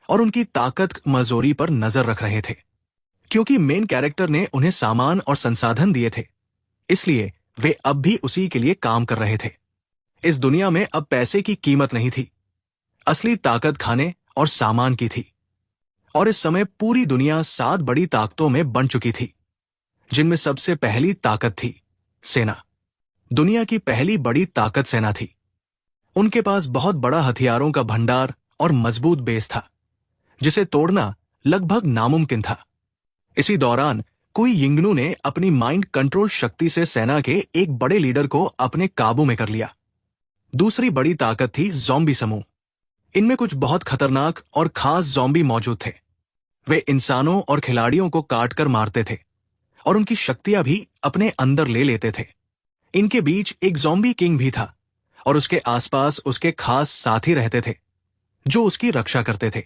S2: और उनकी ताकत मजोरी पर नजर रख रहे थे। क्योंकि मेन कैरेक्टर ने उन्हें सामान और संसाधन दिए थे, इसलिए वे अब भी उसी के लिए काम कर रहे थे। इस दुनिया में अब पैसे की कीमत नहीं थी, असली ताकत खाने और सामान की थी। और इस समय पूरी दुनिया 7 बड़ी ताकतों में बंट चुकी थी, जिनमें सबसे पहली ताकत थी सेना। दुनिया की पहली बड़ी ताकत सेना थी। उनके पास बहुत बड़ा हथियारों का भंडार और मजबूत बेस था, जिसे तोड़ना लगभग नामुमकिन था। इसी दौरान कुई यिंगनू ने अपनी माइंड कंट्रोल शक्ति से सेना के एक बड़े लीडर को अपने काबू में कर लिया। दूसरी बड़ी ताकत थी ज़ॉम्बी समूह। इनमें कुछ बहुत खतरनाक और खास ज़ॉम्बी मौजूद थे। वे इंसानों और खिलाड़ियों को काटकर मारते थे और उनकी शक्तियां भी अपने अंदर ले लेते थे। इनके बीच एक ज़ॉम्बी किंग भी था और उसके आसपास उसके खास साथी रहते थे जो उसकी रक्षा करते थे।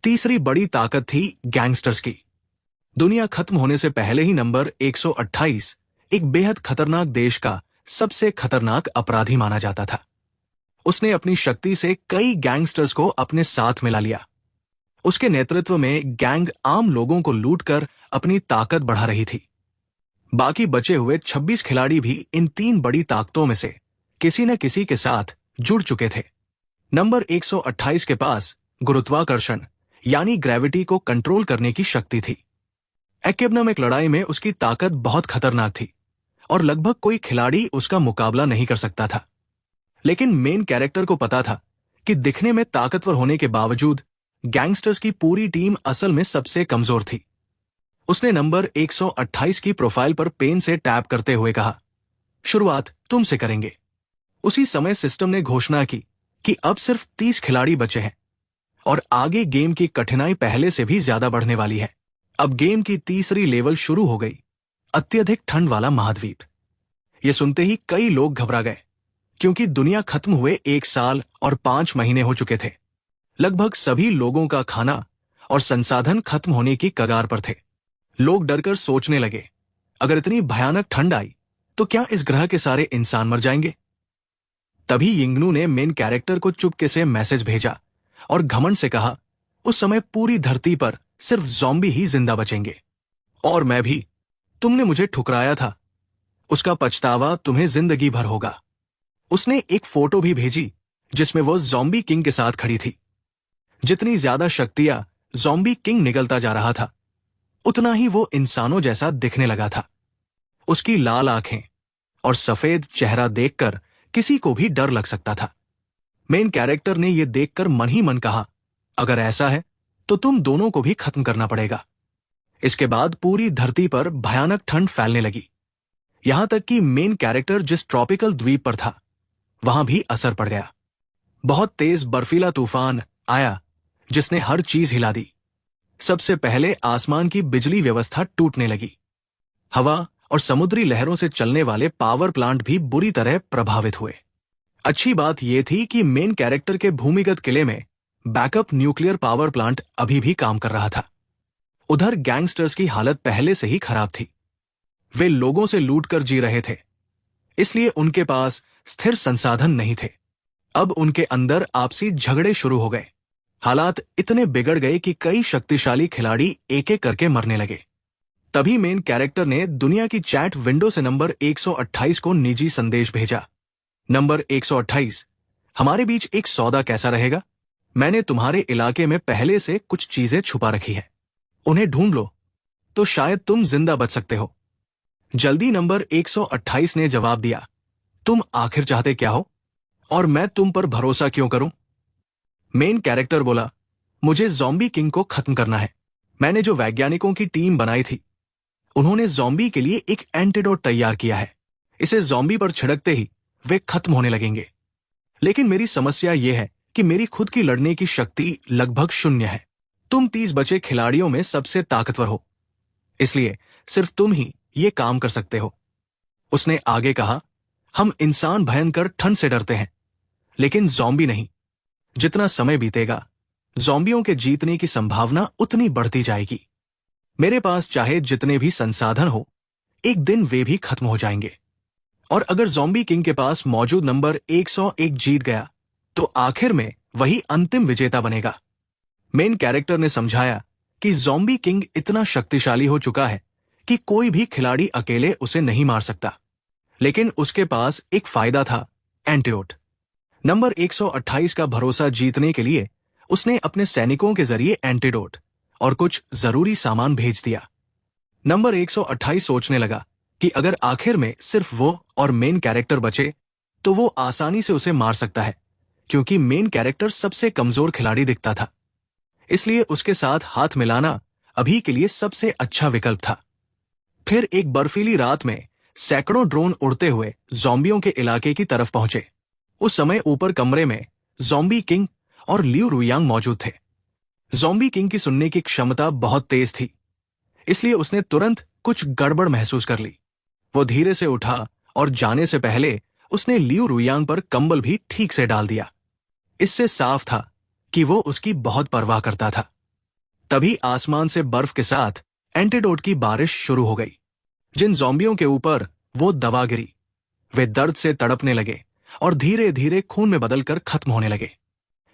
S2: तीसरी बड़ी ताकत थी गैंगस्टर्स की। दुनिया खत्म होने से पहले ही नंबर 128 एक बेहद खतरनाक देश का सबसे खतरनाक अपराधी माना जाता था। उसने अपनी शक्ति से कई गैंगस्टर्स को अपने साथ मिला लिया। उसके नेतृत्व में गैंग आम लोगों को लूटकर अपनी ताकत बढ़ा रही थी। बाकी बचे हुए 26 खिलाड़ी भी इन तीन बड़ी ताकतों में से किसी न किसी के साथ जुड़ चुके थे। नंबर 128 के पास गुरुत्वाकर्षण यानी ग्रेविटी को कंट्रोल करने की शक्ति थी। एकेडमिक लड़ाई में उसकी ताकत बहुत खतरनाक थी और लगभग कोई खिलाड़ी उसका मुकाबला नहीं कर सकता था। लेकिन मेन कैरेक्टर को पता था कि दिखने में ताकतवर होने के बावजूद गैंगस्टर्स की पूरी टीम असल में सबसे कमजोर थी। उसने नंबर 128 की प्रोफाइल पर पेन से टैप करते हुए कहा, शुरुआत तुमसे करेंगे। उसी समय सिस्टम ने घोषणा की कि अब सिर्फ 30 खिलाड़ी बचे हैं और आगे गेम की कठिनाई पहले से भी ज्यादा बढ़ने वाली है। अब गेम की तीसरी लेवल शुरू हो गई, अत्यधिक ठंड वाला महाद्वीप। यह सुनते ही कई लोग घबरा गए क्योंकि दुनिया खत्म हुए 1 साल और 5 महीने हो चुके थे। लगभग सभी लोगों का खाना और संसाधन खत्म होने की कगार पर थे। लोग डरकर सोचने लगे, अगर इतनी भयानक ठंड आई तो क्या इस ग्रह के सारे इंसान मर जाएंगे? तभी यिंगनू ने मेन कैरेक्टर को चुपके से मैसेज भेजा और घमंड से कहा, उस समय पूरी धरती पर सिर्फ ज़ॉम्बी ही जिंदा बचेंगे और मैं भी। तुमने मुझे ठुकराया था, उसका पछतावा तुम्हें जिंदगी भर होगा। उसने एक फोटो भी भेजी जिसमें वो ज़ॉम्बी किंग के साथ खड़ी थी। जितनी ज्यादा शक्तियां ज़ॉम्बी किंग निगलता जा रहा था उतना ही वो इंसानों जैसा दिखने लगा था। उसकी लाल आंखें और सफेद चेहरा देखकर किसी को भी डर लग सकता था। मेन कैरेक्टर ने यह देखकर मन ही मन कहा, अगर ऐसा है तो तुम दोनों को भी खत्म करना पड़ेगा। इसके बाद पूरी धरती पर भयानक ठंड फैलने लगी। यहां तक कि मेन कैरेक्टर जिस ट्रॉपिकल द्वीप पर था वहां भी असर पड़ गया। बहुत तेज बर्फीला तूफान आया जिसने हर चीज हिला दी। सबसे पहले आसमान की बिजली व्यवस्था टूटने लगी। हवा और समुद्री लहरों से चलने वाले पावर प्लांट भी बुरी तरह प्रभावित हुए। अच्छी बात यह थी कि मेन कैरेक्टर के भूमिगत किले में बैकअप न्यूक्लियर पावर प्लांट अभी भी काम कर रहा था। उधर गैंगस्टर्स की हालत पहले से ही खराब थी। वे लोगों से लूटकर जी रहे थे, इसलिए उनके पास स्थिर संसाधन नहीं थे। अब उनके अंदर आपसी झगड़े शुरू हो गए। हालात इतने बिगड़ गए कि कई शक्तिशाली खिलाड़ी एक एक करके मरने लगे। तभी मेन कैरेक्टर ने दुनिया की चैट विंडो से नंबर 128 को निजी संदेश भेजा। नंबर 128, हमारे बीच एक सौदा कैसा रहेगा? मैंने तुम्हारे इलाके में पहले से कुछ चीजें छुपा रखी हैं। उन्हें ढूंढ लो तो शायद तुम जिंदा बच सकते हो। जल्दी नंबर 128 ने जवाब दिया, तुम आखिर चाहते क्या हो और मैं तुम पर भरोसा क्यों करूं? मेन कैरेक्टर बोला, मुझे ज़ॉम्बी किंग को खत्म करना है। मैंने जो वैज्ञानिकों की टीम बनाई थी उन्होंने ज़ॉम्बी के लिए एक एंटीडोट तैयार किया है। इसे ज़ॉम्बी पर छिड़कते ही वे खत्म होने लगेंगे। लेकिन मेरी समस्या यह है कि मेरी खुद की लड़ने की शक्ति लगभग 0 है। तुम 30 बचे खिलाड़ियों में सबसे ताकतवर हो, इसलिए सिर्फ तुम ही ये काम कर सकते हो। उसने आगे कहा, हम इंसान भयंकर ठंड से डरते हैं लेकिन ज़ॉम्बी नहीं। जितना समय बीतेगा ज़ॉम्बियों के जीतने की संभावना उतनी बढ़ती जाएगी। मेरे पास चाहे जितने भी संसाधन हो, एक दिन वे भी खत्म हो जाएंगे। और अगर ज़ॉम्बी किंग के पास मौजूद नंबर 101 जीत गया तो आखिर में वही अंतिम विजेता बनेगा। मेन कैरेक्टर ने समझाया कि ज़ॉम्बी किंग इतना शक्तिशाली हो चुका है कि कोई भी खिलाड़ी अकेले उसे नहीं मार सकता। लेकिन उसके पास एक फायदा था, एंटीडोट। नंबर 128 का भरोसा जीतने के लिए उसने अपने सैनिकों के जरिए एंटीडोट और कुछ जरूरी सामान भेज दिया। नंबर 128 सोचने लगा कि अगर आखिर में सिर्फ वो और मेन कैरेक्टर बचे तो वो आसानी से उसे मार सकता है, क्योंकि मेन कैरेक्टर सबसे कमजोर खिलाड़ी दिखता था। इसलिए उसके साथ हाथ मिलाना अभी के लिए सबसे अच्छा विकल्प था। फिर एक बर्फीली रात में सैकड़ों ड्रोन उड़ते हुए ज़ॉम्बियों के इलाके की तरफ पहुंचे। उस समय ऊपर कमरे में ज़ॉम्बी किंग और लियू रुयांग मौजूद थे। ज़ॉम्बी किंग की सुनने की क्षमता बहुत तेज थी, इसलिए उसने तुरंत कुछ गड़बड़ महसूस कर ली। वो धीरे से उठा और जाने से पहले उसने लियू रुयांग पर कंबल भी ठीक से डाल दिया। इससे साफ था कि वो उसकी बहुत परवाह करता था। तभी आसमान से बर्फ के साथ एंटीडोट की बारिश शुरू हो गई। जिन ज़ॉम्बियों के ऊपर वो दवा गिरी, वे दर्द से तड़पने लगे और धीरे धीरे खून में बदलकर खत्म होने लगे।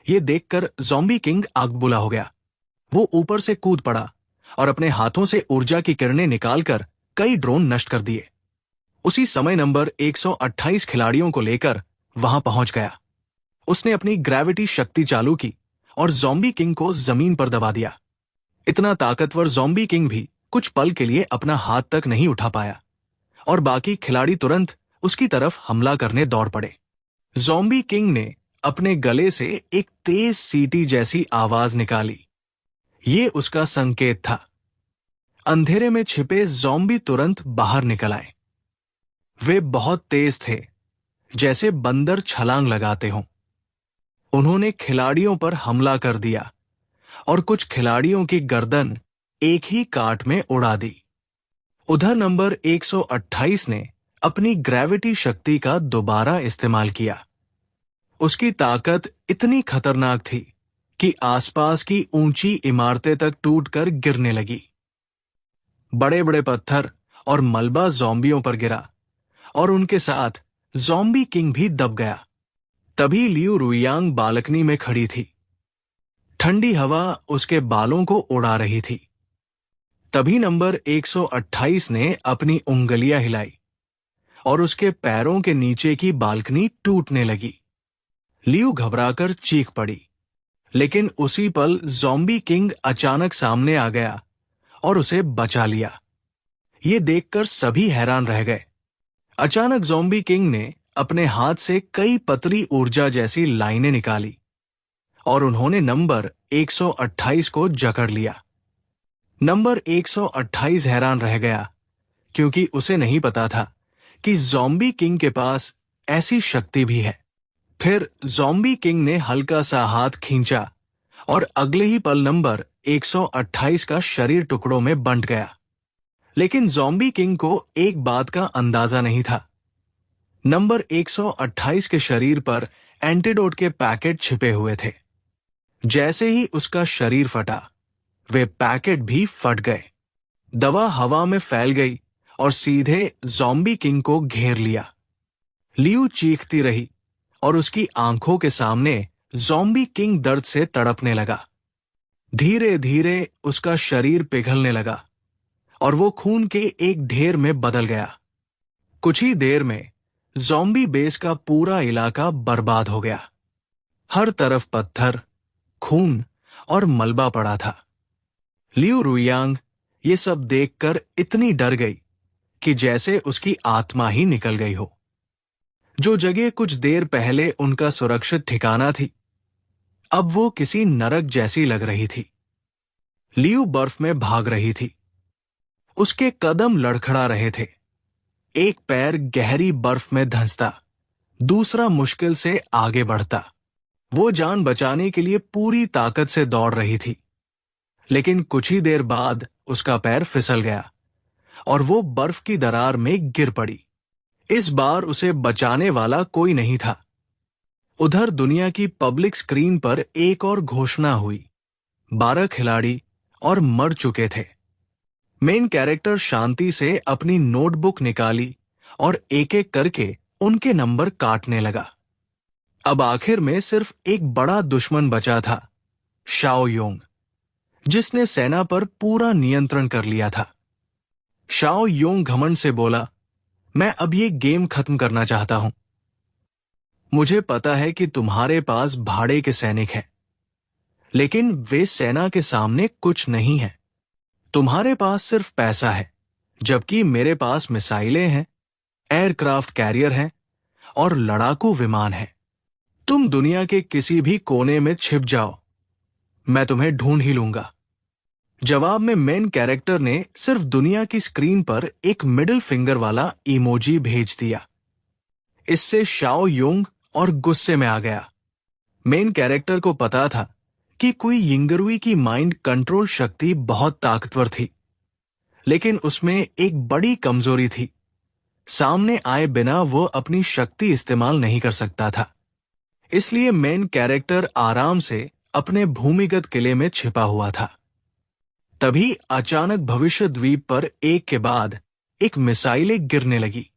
S2: ये देखकर ज़ॉम्बी किंग आग बुला हो गया। वो ऊपर से कूद पड़ा और अपने हाथों से ऊर्जा की किरणें निकालकर कई ड्रोन नष्ट कर दिए। उसी समय नंबर 128 खिलाड़ियों को लेकर वहां पहुंच गया। उसने अपनी ग्रेविटी शक्ति चालू की और ज़ॉम्बी किंग को जमीन पर दबा दिया। इतना ताकतवर ज़ॉम्बी किंग भी कुछ पल के लिए अपना हाथ तक नहीं उठा पाया और बाकी खिलाड़ी तुरंत उसकी तरफ हमला करने दौड़ पड़े। ज़ॉम्बी किंग ने अपने गले से एक तेज सीटी जैसी आवाज निकाली। ये उसका संकेत था। अंधेरे में छिपे ज़ॉम्बी तुरंत बाहर निकल आए। वे बहुत तेज थे, जैसे बंदर छलांग लगाते हों। उन्होंने खिलाड़ियों पर हमला कर दिया और कुछ खिलाड़ियों की गर्दन एक ही काट में उड़ा दी। उधर नंबर 128 ने अपनी ग्रेविटी शक्ति का दोबारा इस्तेमाल किया। उसकी ताकत इतनी खतरनाक थी कि आसपास की ऊंची इमारतें तक टूटकर गिरने लगी। बड़े बड़े पत्थर और मलबा ज़ॉम्बियों पर गिरा और उनके साथ ज़ॉम्बी किंग भी दब गया। तभी लियू रुयांग बालकनी में खड़ी थी। ठंडी हवा उसके बालों को उड़ा रही थी। तभी नंबर 128 ने अपनी उंगलियां हिलाई और उसके पैरों के नीचे की बालकनी टूटने लगी। लियू घबराकर चीख पड़ी, लेकिन उसी पल ज़ॉम्बी किंग अचानक सामने आ गया और उसे बचा लिया। ये देखकर सभी हैरान रह गए। अचानक ज़ॉम्बी किंग ने अपने हाथ से कई पतली ऊर्जा जैसी लाइनें निकाली और उन्होंने नंबर 128 को जकड़ लिया। नंबर 128 हैरान रह गया, क्योंकि उसे नहीं पता था कि ज़ॉम्बी किंग के पास ऐसी शक्ति भी है। फिर ज़ॉम्बी किंग ने हल्का सा हाथ खींचा और अगले ही पल नंबर 128 का शरीर टुकड़ों में बंट गया। लेकिन ज़ॉम्बी किंग को एक बात का अंदाजा नहीं था। नंबर 128 के शरीर पर एंटीडोट के पैकेट छिपे हुए थे। जैसे ही उसका शरीर फटा, वे पैकेट भी फट गए। दवा हवा में फैल गई और सीधे ज़ॉम्बी किंग को घेर लिया। लियू चीखती रही और उसकी आंखों के सामने ज़ॉम्बी किंग दर्द से तड़पने लगा। धीरे धीरे उसका शरीर पिघलने लगा और वो खून के एक ढेर में बदल गया। कुछ ही देर में ज़ॉम्बी बेस का पूरा इलाका बर्बाद हो गया। हर तरफ पत्थर, खून और मलबा पड़ा था। लियू रुयांग ये सब देखकर इतनी डर गई कि जैसे उसकी आत्मा ही निकल गई हो। जो जगह कुछ देर पहले उनका सुरक्षित ठिकाना थी, अब वो किसी नरक जैसी लग रही थी। लियू बर्फ में भाग रही थी। उसके कदम लड़खड़ा रहे थे। एक पैर गहरी बर्फ में धंसता, दूसरा मुश्किल से आगे बढ़ता। वो जान बचाने के लिए पूरी ताकत से दौड़ रही थी, लेकिन कुछ ही देर बाद उसका पैर फिसल गया और वो बर्फ की दरार में गिर पड़ी। इस बार उसे बचाने वाला कोई नहीं था। उधर दुनिया की पब्लिक स्क्रीन पर एक और घोषणा हुई। 12 खिलाड़ी और मर चुके थे। मेन कैरेक्टर शांति से अपनी नोटबुक निकाली और एक एक करके उनके नंबर काटने लगा। अब आखिर में सिर्फ एक बड़ा दुश्मन बचा था, शाओ योंग, जिसने सेना पर पूरा नियंत्रण कर लिया था। शाओ योंग घमंड से बोला, मैं अब ये गेम खत्म करना चाहता हूं। मुझे पता है कि तुम्हारे पास भाड़े के सैनिक हैं, लेकिन वे सेना के सामने कुछ नहीं है। तुम्हारे पास सिर्फ पैसा है, जबकि मेरे पास मिसाइलें हैं, एयरक्राफ्ट कैरियर हैं और लड़ाकू विमान हैं। तुम दुनिया के किसी भी कोने में छिप जाओ, मैं तुम्हें ढूंढ ही लूंगा। जवाब में मेन कैरेक्टर ने सिर्फ दुनिया की स्क्रीन पर एक मिडिल फिंगर वाला इमोजी भेज दिया। इससे शाओ योंग और गुस्से में आ गया। मेन कैरेक्टर को पता था कि कोई यिंगरुई की माइंड कंट्रोल शक्ति बहुत ताकतवर थी, लेकिन उसमें एक बड़ी कमजोरी थी। सामने आए बिना वो अपनी शक्ति इस्तेमाल नहीं कर सकता था। इसलिए मेन कैरेक्टर आराम से अपने भूमिगत किले में छिपा हुआ था। तभी अचानक भविष्य द्वीप पर एक के बाद एक मिसाइलें गिरने लगी।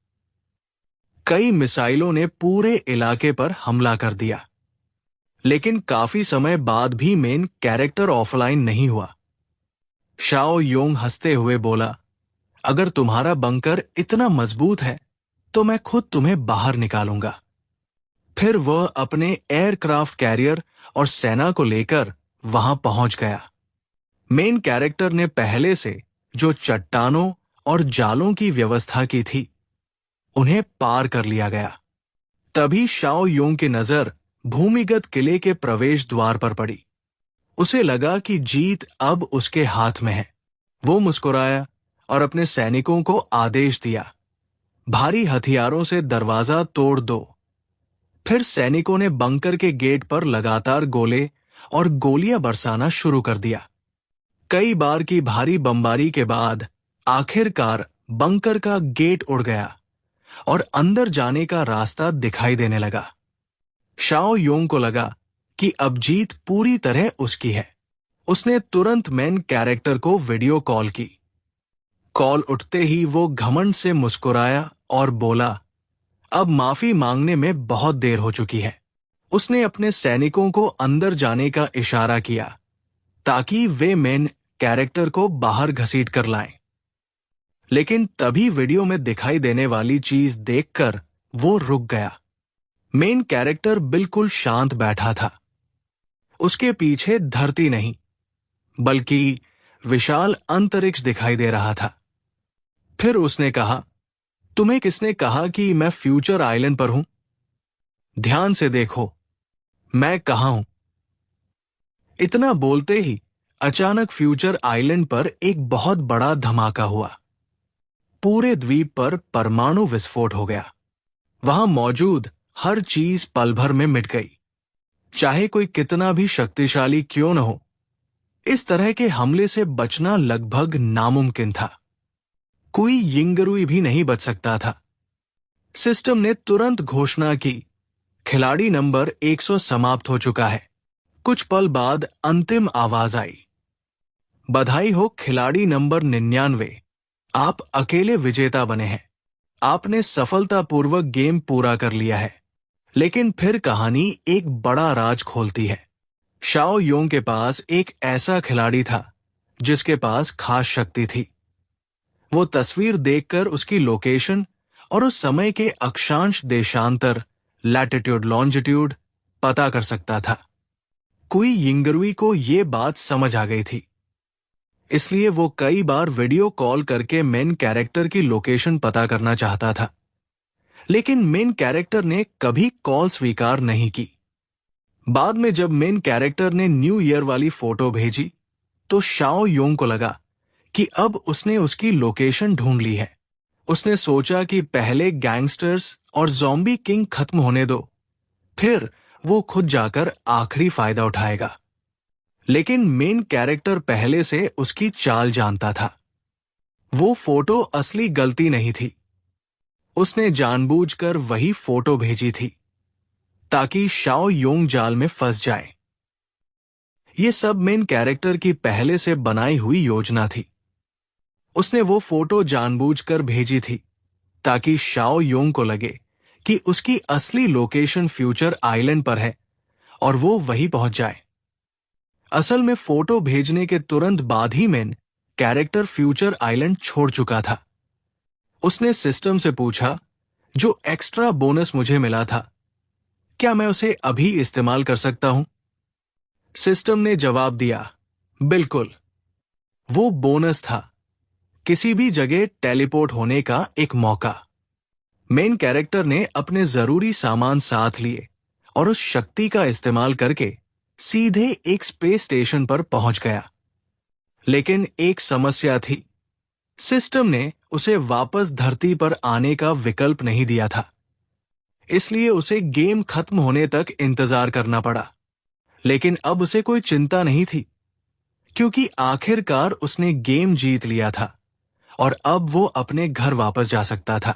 S2: कई मिसाइलों ने पूरे इलाके पर हमला कर दिया, लेकिन काफी समय बाद भी मेन कैरेक्टर ऑफलाइन नहीं हुआ। शाओ योंग हंसते हुए बोला, अगर तुम्हारा बंकर इतना मजबूत है तो मैं खुद तुम्हें बाहर निकालूंगा। फिर वह अपने एयरक्राफ्ट कैरियर और सेना को लेकर वहां पहुंच गया। मेन कैरेक्टर ने पहले से जो चट्टानों और जालों की व्यवस्था की थी, उन्हें पार कर लिया गया। तभी शाओ योंग की नजर भूमिगत किले के प्रवेश द्वार पर पड़ी। उसे लगा कि जीत अब उसके हाथ में है। वो मुस्कुराया और अपने सैनिकों को आदेश दिया, भारी हथियारों से दरवाजा तोड़ दो। फिर सैनिकों ने बंकर के गेट पर लगातार गोले और गोलियां बरसाना शुरू कर दिया। कई बार की भारी बमबारी के बाद आखिरकार बंकर का गेट उड़ गया और अंदर जाने का रास्ता दिखाई देने लगा। शाओ योंग को लगा कि अब जीत पूरी तरह उसकी है। उसने तुरंत मेन कैरेक्टर को वीडियो कॉल की। कॉल उठते ही वो घमंड से मुस्कुराया और बोला, अब माफी मांगने में बहुत देर हो चुकी है। उसने अपने सैनिकों को अंदर जाने का इशारा किया ताकि वे मेन कैरेक्टर को बाहर घसीट कर लाएं। लेकिन तभी वीडियो में दिखाई देने वाली चीज देखकर वो रुक गया। मेन कैरेक्टर बिल्कुल शांत बैठा था। उसके पीछे धरती नहीं, बल्कि विशाल अंतरिक्ष दिखाई दे रहा था। फिर उसने कहा, तुम्हें किसने कहा कि मैं फ्यूचर आइलैंड पर हूं? ध्यान से देखो, मैं कहां हूं? इतना बोलते ही अचानक फ्यूचर आइलैंड पर एक बहुत बड़ा धमाका हुआ। पूरे द्वीप पर परमाणु विस्फोट हो गया। वहां मौजूद हर चीज पल भर में मिट गई, चाहे कोई कितना भी शक्तिशाली क्यों न हो। इस तरह के हमले से बचना लगभग नामुमकिन था। कोई यिंगरुई भी नहीं बच सकता था। सिस्टम ने तुरंत घोषणा की, खिलाड़ी नंबर 100 समाप्त हो चुका है। कुछ पल बाद अंतिम आवाज आई, बधाई हो खिलाड़ी नंबर 99, आप अकेले विजेता बने हैं। आपने सफलतापूर्वक गेम पूरा कर लिया है। लेकिन फिर कहानी एक बड़ा राज खोलती है। शाओ योंग के पास एक ऐसा खिलाड़ी था जिसके पास खास शक्ति थी। वो तस्वीर देखकर उसकी लोकेशन और उस समय के अक्षांश देशांतर लैटिट्यूड लॉन्जिट्यूड पता कर सकता था। कोई यिंगरुई को ये बात समझ आ गई थी, इसलिए वो कई बार वीडियो कॉल करके मेन कैरेक्टर की लोकेशन पता करना चाहता था। लेकिन मेन कैरेक्टर ने कभी कॉल स्वीकार नहीं की। बाद में जब मेन कैरेक्टर ने न्यू ईयर वाली फोटो भेजी तो शाओ योंग को लगा कि अब उसने उसकी लोकेशन ढूंढ ली है। उसने सोचा कि पहले गैंगस्टर्स और ज़ॉम्बी किंग खत्म होने दो, फिर वो खुद जाकर आखिरी फायदा उठाएगा। लेकिन मेन कैरेक्टर पहले से उसकी चाल जानता था। वो फोटो असली गलती नहीं थी। उसने जानबूझकर वही फोटो भेजी थी ताकि शाओ योंग जाल में फंस जाए। ये सब मेन कैरेक्टर की पहले से बनाई हुई योजना थी। उसने वो फोटो जानबूझकर भेजी थी ताकि शाओ योंग को लगे कि उसकी असली लोकेशन फ्यूचर आइलैंड पर है और वो वहीं पहुंच जाए। असल में फोटो भेजने के तुरंत बाद ही मेन कैरेक्टर फ्यूचर आइलैंड छोड़ चुका था। उसने सिस्टम से पूछा, जो एक्स्ट्रा बोनस मुझे मिला था, क्या मैं उसे अभी इस्तेमाल कर सकता हूं? सिस्टम ने जवाब दिया, बिल्कुल। वो बोनस था, किसी भी जगह टेलीपोर्ट होने का एक मौका। मेन कैरेक्टर ने अपने जरूरी सामान साथ लिए और उस शक्ति का इस्तेमाल करके सीधे एक स्पेस स्टेशन पर पहुंच गया। लेकिन एक समस्या थी। सिस्टम ने उसे वापस धरती पर आने का विकल्प नहीं दिया था, इसलिए उसे गेम खत्म होने तक इंतजार करना पड़ा। लेकिन अब उसे कोई चिंता नहीं थी, क्योंकि आखिरकार उसने गेम जीत लिया था और अब वो अपने घर वापस जा सकता था।